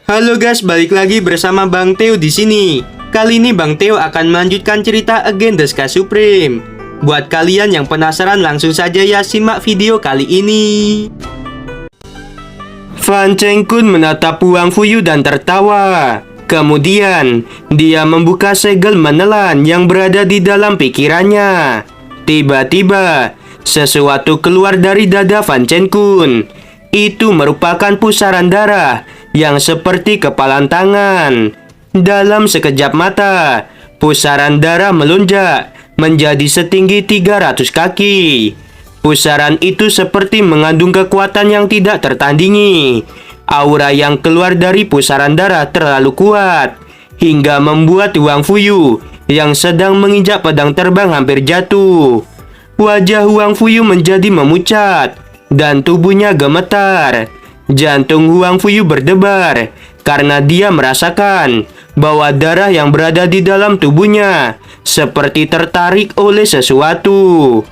Halo guys, balik lagi bersama Bang Theo di sini. Kali ini Bang Theo akan melanjutkan cerita Against the Sky Supreme. Buat kalian yang penasaran, langsung saja ya simak video kali ini. Fan Cheng Kun menatap Wang Fuyu dan tertawa. Kemudian, dia membuka segel menelan yang berada di dalam pikirannya. Tiba-tiba, sesuatu keluar dari dada Fan Cheng Kun. Itu merupakan pusaran darah yang seperti kepalan tangan. Dalam sekejap mata, pusaran darah melonjak menjadi setinggi 300 kaki. Pusaran itu seperti mengandung kekuatan yang tidak tertandingi. Aura yang keluar dari pusaran darah terlalu kuat, hingga membuat Wang Fuyu yang sedang menginjak pedang terbang hampir jatuh. Wajah Wang Fuyu menjadi memucat, dan tubuhnya gemetar. Jantung Wang Fuyu berdebar, karena dia merasakan bahwa darah yang berada di dalam tubuhnya seperti tertarik oleh sesuatu.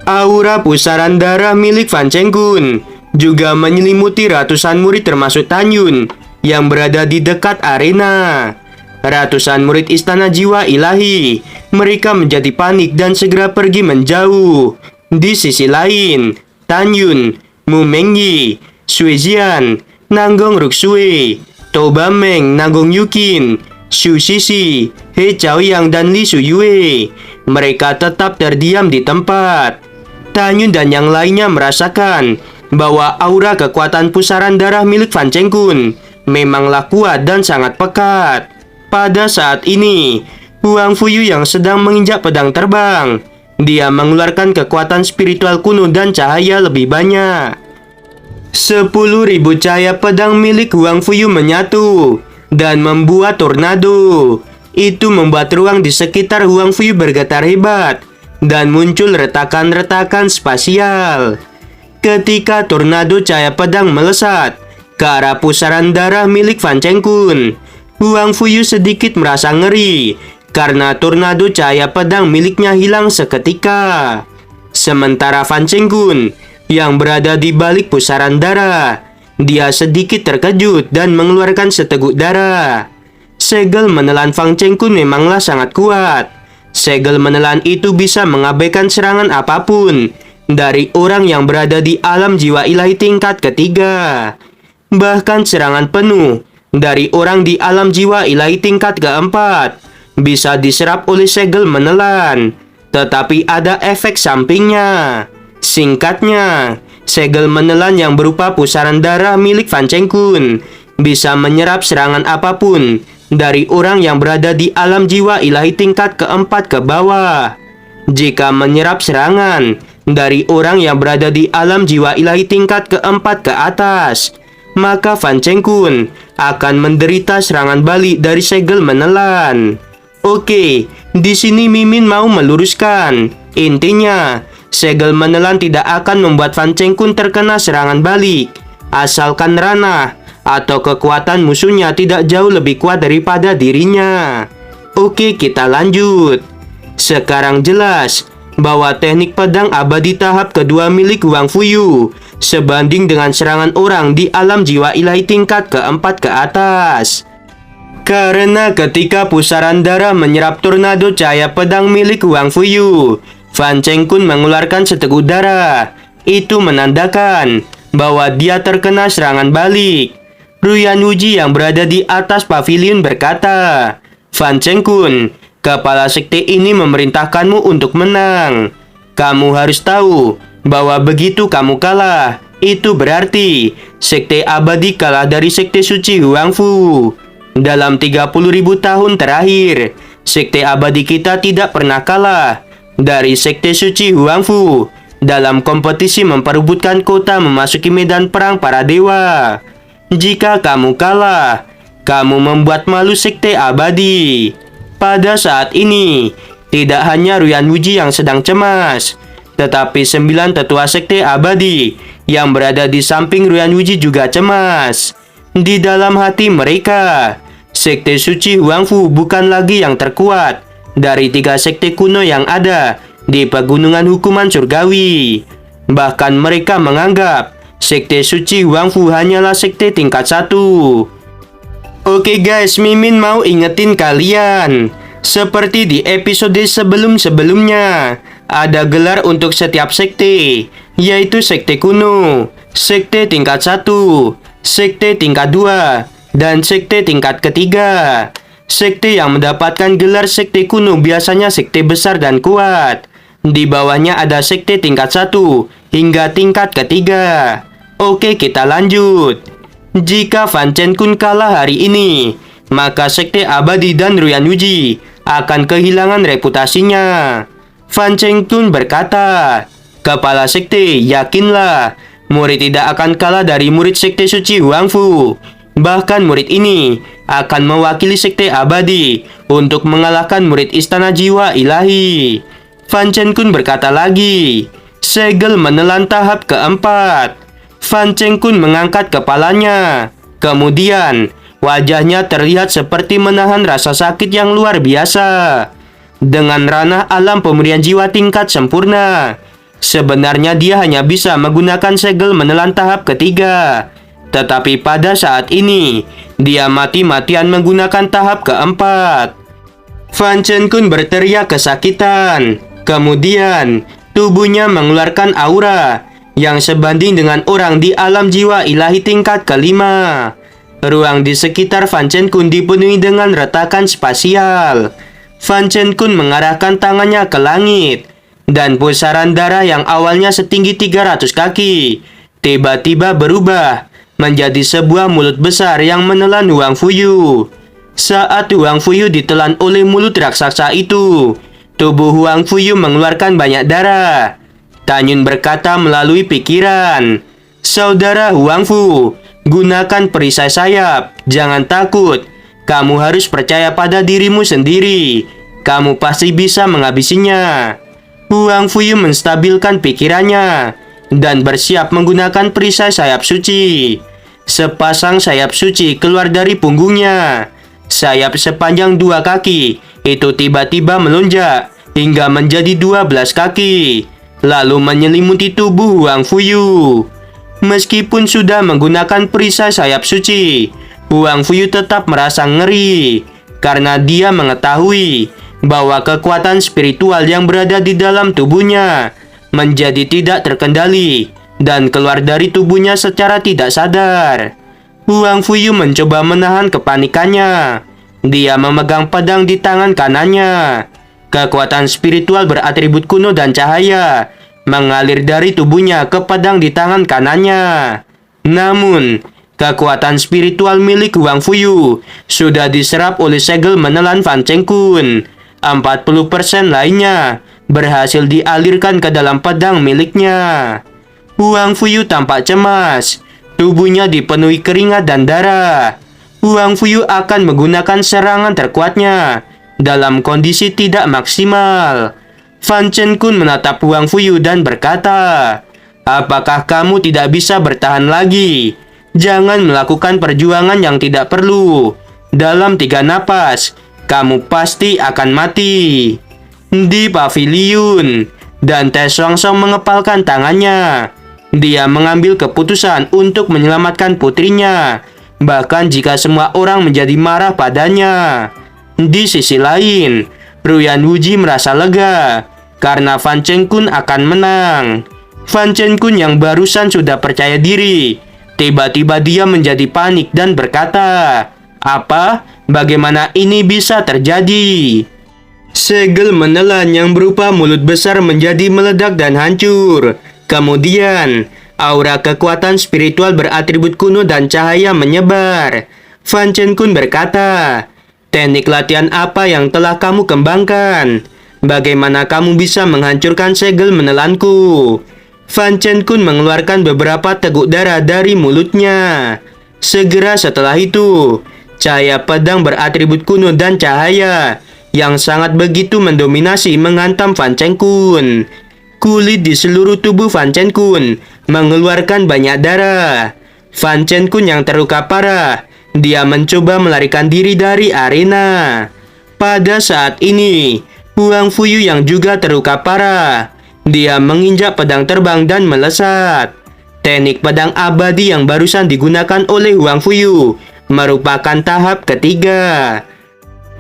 Aura pusaran darah milik Fan Cheng Kun juga menyelimuti ratusan murid termasuk Tan Yun yang berada di dekat arena. Ratusan murid Istana Jiwa Ilahi, mereka menjadi panik dan segera pergi menjauh. Di sisi lain, Tan Yun, Mu Mengyi, Sui Jian, Nanggong Ruksui, Toba Meng, Nanggong Yukin, Xu Sisi, He Chaoyang dan Li Suyue, mereka tetap terdiam di tempat. Tan Yun dan yang lainnya merasakan bahwa aura kekuatan pusaran darah milik Fan Cheng Kun memanglah kuat dan sangat pekat. Pada saat ini, Wang Fuyu yang sedang menginjak pedang terbang, dia mengeluarkan kekuatan spiritual kuno dan cahaya lebih banyak. 10.000 cahaya pedang milik Wang Fuyu menyatu dan membuat tornado. Itu membuat ruang di sekitar Wang Fuyu bergetar hebat dan muncul retakan-retakan spasial. Ketika tornado cahaya pedang melesat ke arah pusaran darah milik Fan Cheng Kun, Wang Fuyu sedikit merasa ngeri karena tornado cahaya pedang miliknya hilang seketika. Sementara Fan Cheng Kun yang berada di balik pusaran darah, dia sedikit terkejut dan mengeluarkan seteguk darah. Segel menelan Fan Cheng Kun memanglah sangat kuat. Segel menelan itu bisa mengabaikan serangan apapun dari orang yang berada di alam jiwa ilahi tingkat ketiga. Bahkan serangan penuh dari orang di alam jiwa ilahi tingkat keempat bisa diserap oleh segel menelan, tetapi ada efek sampingnya. Singkatnya, segel menelan yang berupa pusaran darah milik Fan Cheng Kun bisa menyerap serangan apapun dari orang yang berada di alam jiwa ilahi tingkat keempat ke bawah. Jika menyerap serangan dari orang yang berada di alam jiwa ilahi tingkat keempat ke atas, maka Fan Cheng Kun akan menderita serangan balik dari segel menelan. Oke, di sini Mimin mau meluruskan. Intinya, segel menelan tidak akan membuat Fan Cheng Kun terkena serangan balik, asalkan ranah atau kekuatan musuhnya tidak jauh lebih kuat daripada dirinya. Oke, kita lanjut. Sekarang jelas bahwa teknik pedang abadi tahap kedua milik Wang Fuyu sebanding dengan serangan orang di alam jiwa ilahi tingkat keempat ke atas. Karena ketika pusaran darah menyerap tornado cahaya pedang milik Wang Fuyu, Fan Cheng Kun mengeluarkan seteguk darah. Itu menandakan bahwa dia terkena serangan balik. Ruyan Wuji yang berada di atas pavilion berkata, "Fan Cheng Kun, kepala sekte ini memerintahkanmu untuk menang. Kamu harus tahu bahwa begitu kamu kalah, itu berarti sekte abadi kalah dari sekte suci Huangfu. Dalam 30.000 tahun terakhir, sekte abadi kita tidak pernah kalah dari sekte suci Huangfu dalam kompetisi memperebutkan kota memasuki medan perang para dewa. Jika kamu kalah, kamu membuat malu sekte abadi." Pada saat ini, tidak hanya Ruyan Wuji yang sedang cemas, tetapi 9 tetua sekte abadi yang berada di samping Ruyan Wuji juga cemas. Di dalam hati mereka, sekte suci Huangfu bukan lagi yang terkuat dari 3 sekte kuno yang ada di pegunungan hukuman surgawi. Bahkan mereka menganggap sekte suci Huangfu hanyalah sekte tingkat 1. Oke guys, Mimin mau ingetin kalian. Seperti di episode sebelum-sebelumnya, ada gelar untuk setiap sekte, yaitu sekte kuno, sekte tingkat 1, sekte tingkat 2, dan sekte tingkat ketiga. Sekte yang mendapatkan gelar sekte kuno biasanya sekte besar dan kuat. Di bawahnya ada sekte tingkat 1 hingga tingkat ketiga. Oke, kita lanjut. Jika Fan Chen Kun kalah hari ini, maka sekte abadi dan Ruyanwuji akan kehilangan reputasinya. Fan Chen Kun berkata, "Kepala sekte, yakinlah, murid tidak akan kalah dari murid sekte suci Huangfu. Bahkan murid ini akan mewakili sekte abadi untuk mengalahkan murid istana jiwa ilahi." Fan Chen Kun berkata lagi, segel menelan tahap keempat. Fan Chen Kun mengangkat kepalanya. Kemudian, wajahnya terlihat seperti menahan rasa sakit yang luar biasa. Dengan ranah alam pemberian jiwa tingkat sempurna, sebenarnya dia hanya bisa menggunakan segel menelan tahap ketiga. Tetapi pada saat ini, dia mati-matian menggunakan tahap keempat. Fan Chen Kun berteriak kesakitan. Kemudian, tubuhnya mengeluarkan aura yang sebanding dengan orang di alam jiwa ilahi tingkat kelima. Ruang di sekitar Fan Chen Kun dipenuhi dengan retakan spasial. Fan Chen Kun mengarahkan tangannya ke langit, dan pusaran darah yang awalnya setinggi 300 kaki, tiba-tiba berubah menjadi sebuah mulut besar yang menelan Huang Fuyu. Saat Huang Fuyu ditelan oleh mulut raksasa itu, tubuh Huang Fuyu mengeluarkan banyak darah. Tanyun berkata melalui pikiran, "Saudara Huangfu, gunakan perisai sayap. Jangan takut. Kamu harus percaya pada dirimu sendiri. Kamu pasti bisa menghabisinya." Huang Fuyu menstabilkan pikirannya dan bersiap menggunakan perisai sayap suci. Sepasang sayap suci keluar dari punggungnya. Sayap sepanjang 2 kaki itu tiba-tiba melonjak hingga menjadi 12 kaki. Lalu menyelimuti tubuh Huang Fuyu. Meskipun sudah menggunakan perisai sayap suci, Huang Fuyu tetap merasa ngeri karena dia mengetahui bahwa kekuatan spiritual yang berada di dalam tubuhnya menjadi tidak terkendali dan keluar dari tubuhnya secara tidak sadar. Huang Fuyu mencoba menahan kepanikannya. Dia memegang pedang di tangan kanannya. Kekuatan spiritual beratribut kuno dan cahaya mengalir dari tubuhnya ke pedang di tangan kanannya. Namun, kekuatan spiritual milik Huang Fuyu sudah diserap oleh segel menelan Fan Chen Kun. 40% lainnya berhasil dialirkan ke dalam pedang miliknya. Huang Fuyu tampak cemas. Tubuhnya dipenuhi keringat dan darah. Huang Fuyu akan menggunakan serangan terkuatnya dalam kondisi tidak maksimal. Fan Chen Kun menatap Huang Fuyu dan berkata, "Apakah kamu tidak bisa bertahan lagi? Jangan melakukan perjuangan yang tidak perlu. Dalam 3 napas, kamu pasti akan mati." Di paviliun, Dante Song-song mengepalkan tangannya. Dia mengambil keputusan untuk menyelamatkan putrinya, bahkan jika semua orang menjadi marah padanya. Di sisi lain, Ruyanwuji merasa lega karena Fan Chen Kun akan menang. Fan Chen Kun yang barusan sudah percaya diri, tiba-tiba dia menjadi panik dan berkata, "Apa? Bagaimana ini bisa terjadi?" Segel menelan yang berupa mulut besar menjadi meledak dan hancur. Kemudian, aura kekuatan spiritual beratribut kuno dan cahaya menyebar. Fan Chen Kun berkata, "Teknik latihan apa yang telah kamu kembangkan? Bagaimana kamu bisa menghancurkan segel menelanku?" Fan Chen Kun mengeluarkan beberapa teguk darah dari mulutnya. Segera setelah itu, cahaya pedang beratribut kuno dan cahaya yang sangat begitu mendominasi menghantam Fan Chen Kun. Kulit di seluruh tubuh Fan Chen Kun mengeluarkan banyak darah. Fan Chen Kun yang terluka parah, dia mencoba melarikan diri dari arena. Pada saat ini, Huang Fuyu yang juga terluka parah. Dia menginjak pedang terbang dan melesat. Teknik pedang abadi yang barusan digunakan oleh Huang Fuyu merupakan tahap ketiga.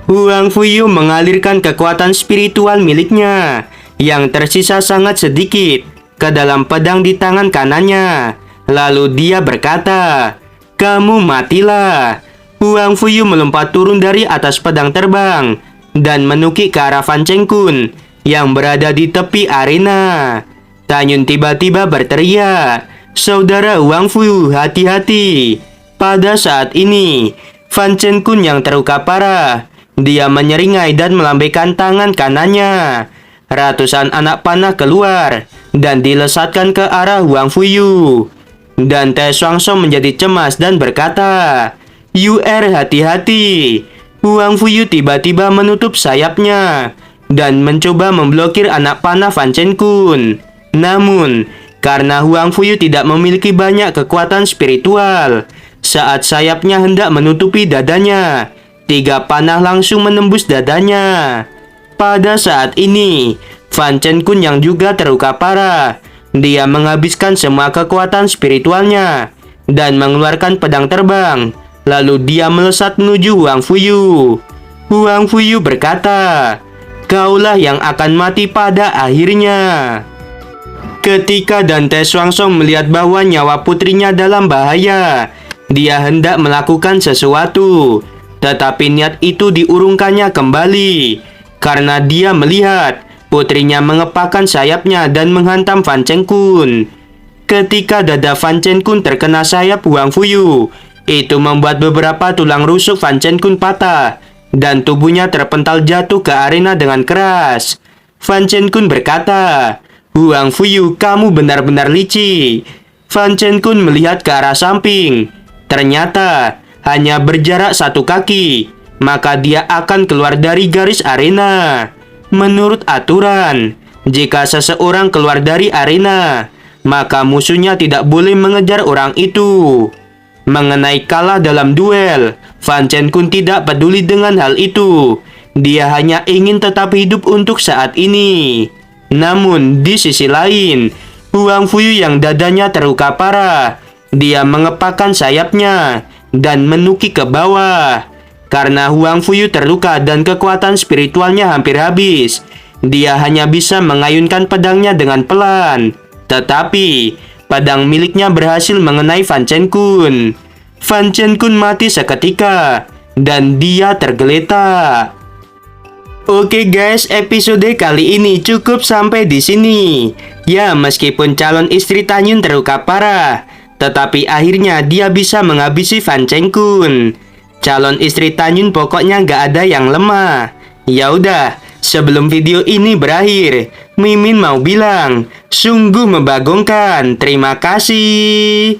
Huang Fuyu mengalirkan kekuatan spiritual miliknya yang tersisa sangat sedikit ke dalam pedang di tangan kanannya. Lalu dia berkata, "Kamu matilah." Huang Fuyu melompat turun dari atas pedang terbang dan menukik ke arah Fan Cheng Kun yang berada di tepi arena. Tanyun tiba-tiba berteriak, "Saudara Huang Fuyu, hati-hati." Pada saat ini, Fan Cheng Kun yang terluka parah, dia menyeringai dan melambaikan tangan kanannya. Ratusan anak panah keluar dan dilesatkan ke arah Huang Fuyu. Dan Te Shuangshou menjadi cemas dan berkata, hati-hati." Huang Fuyu tiba-tiba menutup sayapnya dan mencoba memblokir anak panah Fan Cheng Kun. Namun, karena Huang Fuyu tidak memiliki banyak kekuatan spiritual, saat sayapnya hendak menutupi dadanya, 3 panah langsung menembus dadanya. Pada saat ini, Fan Cheng Kun yang juga terluka parah, dia menghabiskan semua kekuatan spiritualnya dan mengeluarkan pedang terbang. Lalu dia melesat menuju Huang Fuyu. Huang Fuyu berkata, "Kaulah yang akan mati pada akhirnya." Ketika Te Shuangshou melihat bahwa nyawa putrinya dalam bahaya, dia hendak melakukan sesuatu. Tetapi niat itu diurungkannya kembali karena dia melihat putrinya mengepakkan sayapnya dan menghantam Fan Cheng Kun. Ketika dada Fan Cheng Kun terkena sayap Huang Fuyu, itu membuat beberapa tulang rusuk Fan Cheng Kun patah dan tubuhnya terpental jatuh ke arena dengan keras. Fan Cheng Kun berkata, "Huang Fuyu, kamu benar-benar licik." Fan Cheng Kun melihat ke arah samping. Ternyata hanya berjarak 1 kaki, maka dia akan keluar dari garis arena. Menurut aturan, jika seseorang keluar dari arena, maka musuhnya tidak boleh mengejar orang itu. Mengenai kalah dalam duel, Fan Cheng Kun tidak peduli dengan hal itu. Dia hanya ingin tetap hidup untuk saat ini. Namun, di sisi lain, Huang Fuyu yang dadanya terluka parah, dia mengepakkan sayapnya dan menukik ke bawah. Karena Huang Fuyu terluka dan kekuatan spiritualnya hampir habis, dia hanya bisa mengayunkan pedangnya dengan pelan. Tetapi, pedang miliknya berhasil mengenai Fan Cheng Kun. Fan Cheng Kun mati seketika dan dia tergeletak. Oke guys, episode kali ini cukup sampai di sini. Ya, meskipun calon istri Tanyun terluka parah, tetapi akhirnya dia bisa menghabisi Fan Cheng Kun. Calon istri Tanyun pokoknya nggak ada yang lemah. Ya udah, sebelum video ini berakhir, Mimin mau bilang, sungguh membagongkan. Terima kasih.